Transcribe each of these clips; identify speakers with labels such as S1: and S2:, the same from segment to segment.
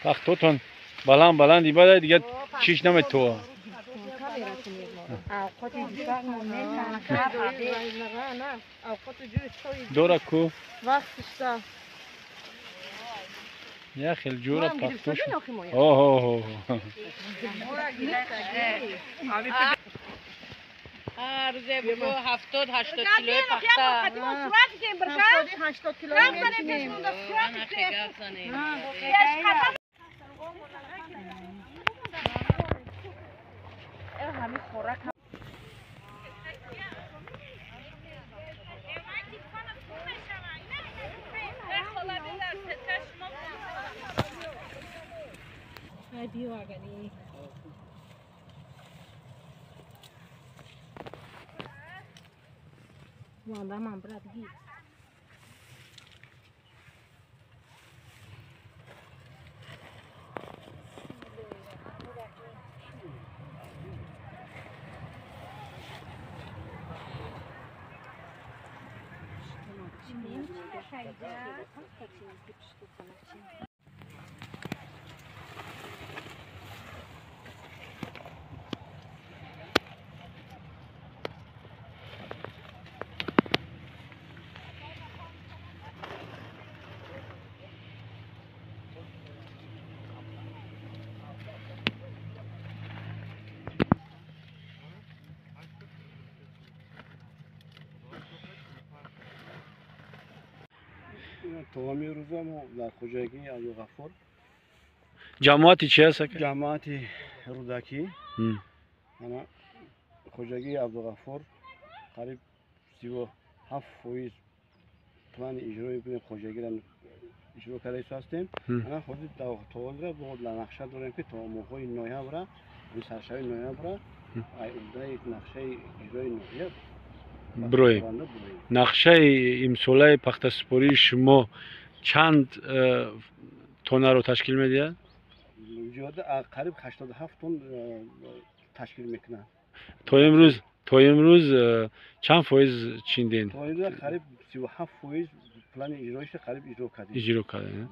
S1: پختوتون بلند بلند ایباده دیگه چیش نمید تو دوره کو یا خیلی جوره پختوش اوه اوه
S2: روزه بگو 70-80 کیلوی پخته
S3: 70-80 کیلوی میشیم
S4: Wanda man bırak git.
S5: تمامی روزا ما در خوجگی عبدالغفور
S1: جماعتی چی هست؟
S5: جماعت رودکی انا خوجگی عبدالغفور قریب 37% پلان اجرای بین خوجگی را اجرا کرده هستیم. انا خود توال را بود نقشه داریم که تا ماهای نوامبر این سرشوی نوامبر ای نقشه اجرای نوامبر
S1: بروی نقشه امساله پخت سپاری شما چند تونه رو تشکیل میده؟
S5: قریب 87 تن تشکیل میکنه.
S1: تا امروز چند فایز چیندین؟
S5: تا امروز قریب 37% پلان اجرایش قریب اجرا کردیم.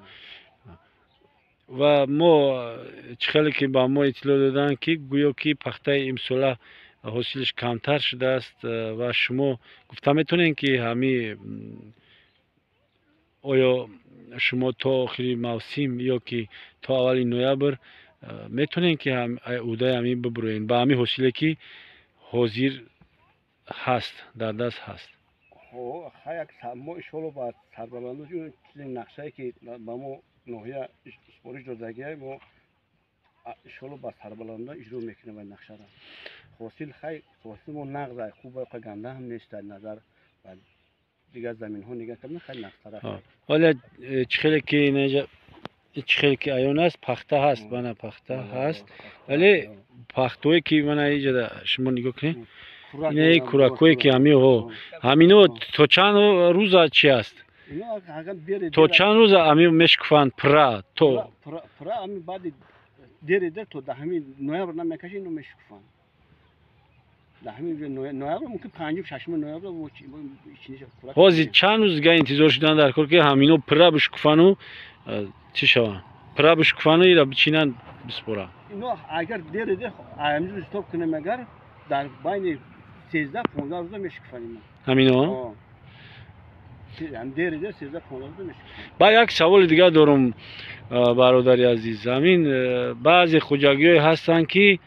S1: و ما خیلی که با ما اطلاع دادن که گویا که پخته امساله حاصلش کمتر شده است و شما گفته میتونین که همین آیا شما تا آخری موسم یا که تا اول نوامبر میتونین که هم اوده همین ببروین با همین حاصلی که حاضر هست در دست هست.
S5: خیلی ما اشتغال با سربلندی چیزی نقشه که با ما نوحیه سپارش دادگیه ما اشتغال با سربلنده اجرا میکنیم و نقشه را. حاصل خیلی حاصل ما نقضه خوبه که گنده هم نیست در نظر و دیگر زمین ها نگاه کردن خیلی نقص.
S1: حالا خیلی که اینجا خیلی که ایون است پخته هست بنا پخته هست ولی پختوی که من اینجا شما نگاه کنید اینه کوراکوی که همینو تو چند روز چی است؟ تو چند روز همین مشکفن پرا تو
S5: پرا همین بعد دیر تو ده همین نوامبر نمیکشی اینو مشکفن ده همین نوامبر ممکن 5-6 نوامبر
S1: حاضر چند روز گه انتظار شدن در کار که همینو پرا بشکفن و چی شوند پرا بشکفن و ایرا بچینن بسپرا
S5: اینو اگر دیر امروز استاپ کنیم اگر در بین 13-15 روز مشکفنیم
S1: همینو
S5: هم دیر 13-15 روز مشکفن.
S1: با یک سوال دیگه دارم برادری عزیز همین بعضی خوجگی هستن که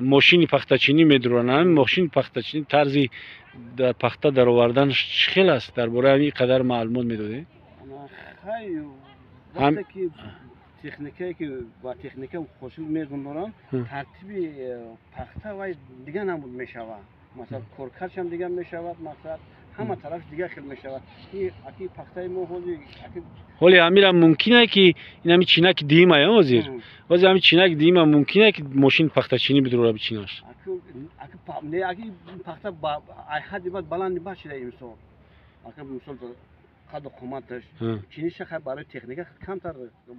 S1: ماشین پختچینی میدرونن ماشین پختچینی طرزی در پخته در آوردن خیلی است درباره همین قدر معلومات میدادی؟
S5: خیلی وقتی که تکنیکی که با تکنیک خوشل میگذارن ترتیب پخته و دیگه نمود میشود مثلا کورکرش هم دیگه میشود مثلا همه طرف دیگه خیلی میشود این اکی پخته ما
S1: حالی امیرم ممکنه که این همی چینک دیم های وزیر وزیر همی چینک دیم هم ممکنه که ماشین پخته چینی بدروره بچیناش
S5: اکی پخته با حدی باید بلند باشه امسال اکی مثال خود قومتش چینیش خیلی برای تکنیک کمتر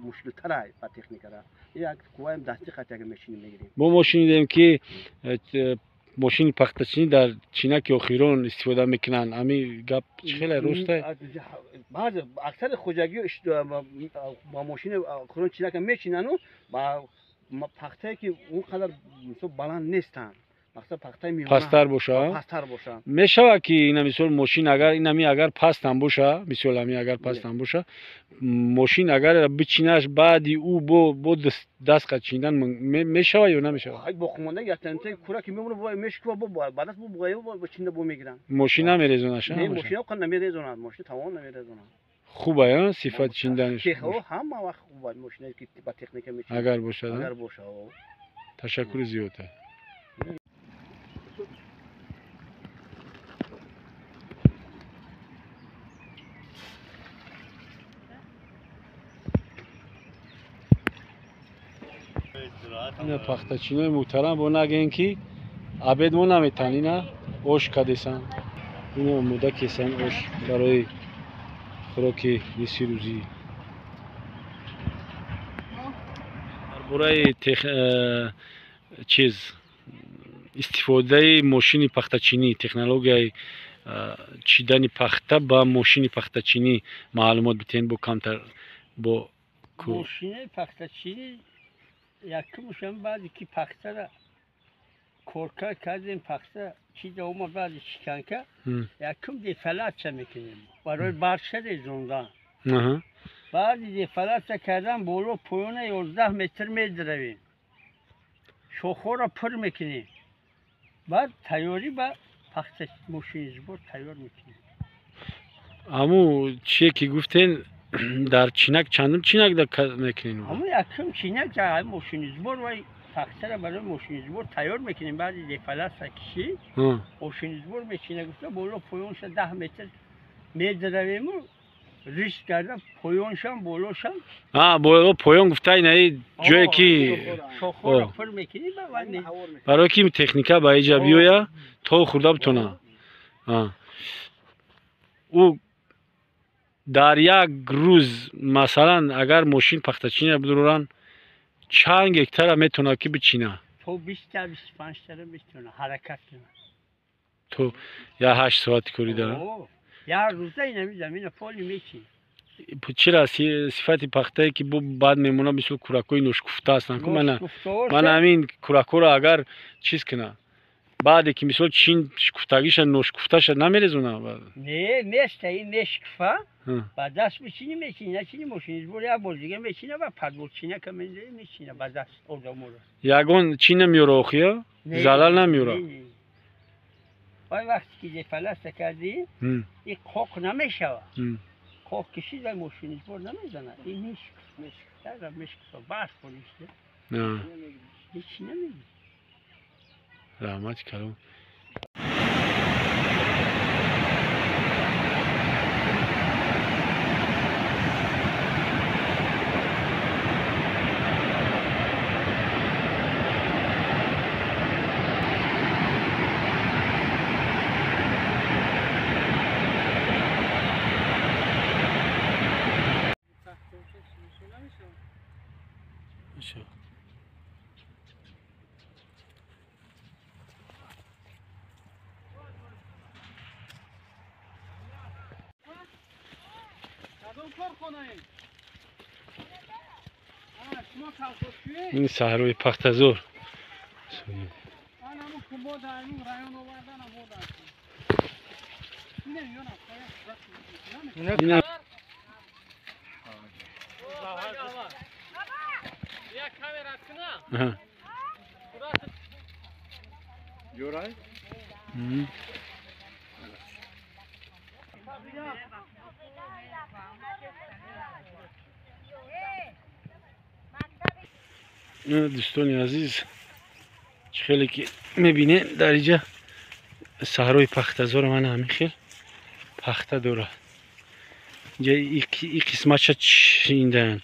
S5: مشکل تره با تکنیک را یک قوایم دستی قطعه ماشین میگیریم
S1: با ماشین دیدیم که ماشین پختچینی در چینک یا خیرون استفاده میکنن. امی گپ خیلی روسته.
S5: بعض اکثر خوجگی با ماشین خیرون چینک میچینن و با پخته که اون قدر بلند نیستن. مثلا پخته میمونه
S1: پستر باشه.
S5: پستر باشه.
S1: میشه که اینا مثلا ماشین اگر اینمی اگر پستم باشه، مثلا امی اگر پستم باشه، ماشین اگر بچینش بعدی او بو دست قچیندن میشه یا نمیشه؟
S5: ای با خمانده یا تنته کورا که میمونه وای مشک و بعد از بو با چینده بو میگیرن.
S1: ماشین نمیریزونش.
S5: نه ماشین کن نمیریزونن، ماشین تمام نمیریزونن.
S1: خوبه یا صفت چیندنش؟
S5: هم وقت خوبه ماشینی که با تکنیک میچینه.
S1: اگر باشه.
S5: اگر باشه.
S1: تشکر زیاده. این پختچینه محترم با نگین که عبید ما نمیتونی نه اوش کدیسن. اینو موده کسن اوش برای خوراک نیسی روزی. برای چیز استفاده ماشین پختچینی، تکنولوژی چیدن پخته با ماشین پختچینی معلومات بتین با کمتر با
S3: ماشین پختچینی یکمشم بعدی که پخته را کورکا کردیم پخته چی دوم بعدی چیکن که یکم دیفلات چه میکنیم برای برشه ریزوندن. بعدی دیفلات کردن بولو پایونه 11 متر میدرویم شوخو را پر میکنیم بعد تیاری با پخته ماشین زبور تیار میکنیم.
S1: امو چیه که گفتین در چینک چندم چینک در میکنین؟
S3: امو یکم چینک در ماشین زبور و پخته را برای ماشین زبور تیار میکنیم بعد دیفلات کشی ماشین زبور میچینه گفته بولو پایونش 10 متر میدرویم و ریش کرده پایونشم بولوشم
S1: بولو پایون گفته اینه جایی که
S3: شوخو را پر میکنیم
S1: برای که تکنیکه با ایجا بیویا تا خورده بتونه. او در یک روز مثلا اگر ماشین پختچینی بدورن چند هکتار میتونه که بچینه؟
S3: تو 20 تا 25 تا میتونه حرکت کنه.
S1: تو یا 8 ساعت کاری داره؟
S3: یا روزه اینمی زمین پولی میچین.
S1: چرا صفت پخته که بعد میمونه مثل کورکوی نوشکفته هستن که من همین کورکو را اگر چیز کنه بعد که مثل چین شکفتگیش نوشکفتهش نمیرزونه؟ نه
S3: میسته این نشکفه با دست میچینی میچینی نچینی ماشین زبور یا بازیگه میچینه و پدبور چینه که منزه میچینه با دست اردامو را
S1: یگون چین نمیوره آخیا؟ زلال نمیوره؟
S3: وای وقتی که دیفلست کردی این خوک نمیشه خوک کشید و ماشین زبور نمیزنه این میشکفه برس کنیشته هیچی نمیگی.
S1: رحمت کلام. این صحرای پختزور دوستان عزیز خیلی که میبینه در اینجا صحرای پختزور من همین خیلی پخته داره. اینجا این قسمتش چیندن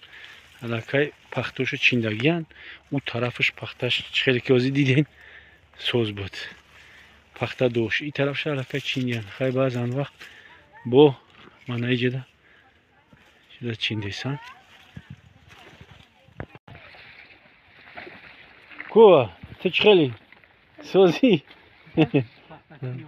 S1: علاقه پختوش چیندگیان اون طرفش پختش خیلی که ازی دیدین سوز بود پخته دوش این طرفش علاقه چیندگیان خیلی بعضان وقت با من اینجا چیندیسان کوه تو خیلی سوزی
S3: Paxta kimi